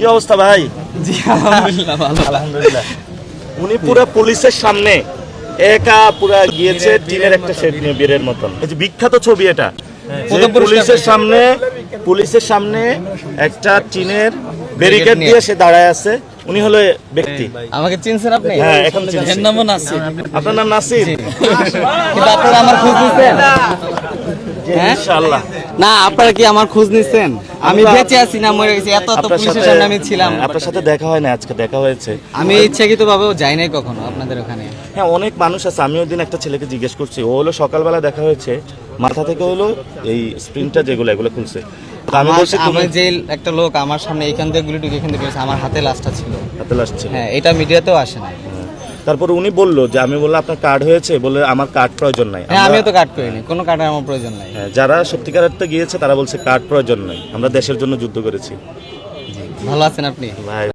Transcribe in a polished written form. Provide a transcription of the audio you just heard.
কি অবস্থা ভাই? জি আলহামদুলিল্লাহ ভালো। আলহামদুলিল্লাহ। উনি পুরো পুলিশের সামনে একা পুরো গিয়েছে টিনের একটা সেট নিয়ে বীরের মতন। এই যে বিখ্যাত ছবি এটা, যে পুলিশের সামনে একটা টিনের ব্যারিকেড দিয়ে সে দাঁড়ায় আছে। উনি হলো ব্যক্তি। আমাকে চিনছেন আপনি? হ্যাঁ, এখন চিনছি। এর নামও নাসির। আপনার নাম নাসির? কিন্তু আপনারা আমার খোঁজ নিছেন? হ্যাঁ? ইনশাআল্লাহ। না, আপনারা কি আমার খোঁজ নিছেন? আমি বেঁচে আছি না মরে গেছি? এত আপনার পুলিশের সাথে সামনে আমি ছিলাম। আপনার সাথে দেখা হয় না, আজকে দেখা হয়েছে। আমি ইচ্ছাকৃতভাবেও যাই নাই কখনো আপনাদের ওখানে। হ্যাঁ, অনেক মানুষ আছে। আমি ওই দিন একটা ছেলেকে জিজ্ঞেস করছি, ও হলো সকালবেলা দেখা হয়েছে, মাথা থেকে হলো এই স্প্রিংটা যেগুলো এগুলো খুলছে। তো আমি বলছি আমি যে একটা লোক আমার সামনে এখান থেকে গুলি টুকে এখান থেকে করেছে, আমার হাতে লাশটা ছিল। হাতে আসছে। হ্যাঁ, এটা মিডিয়াতেও আসে না। তারপর উনি বললো যে, আমি বললাম আপনার কার্ড হয়েছে, বলে আমার কার্ড প্রয়োজন নাই। হ্যাঁ, আমিও তো কাট করিনি, কোনো কার্ডের আমার প্রয়োজন নাই। হ্যাঁ, যারা সত্যিকার অর্থে গিয়েছে তারা বলছে কার্ড প্রয়োজন নাই, আমরা দেশের জন্য যুদ্ধ করেছি। ভালো আছেন আপনি? ভাই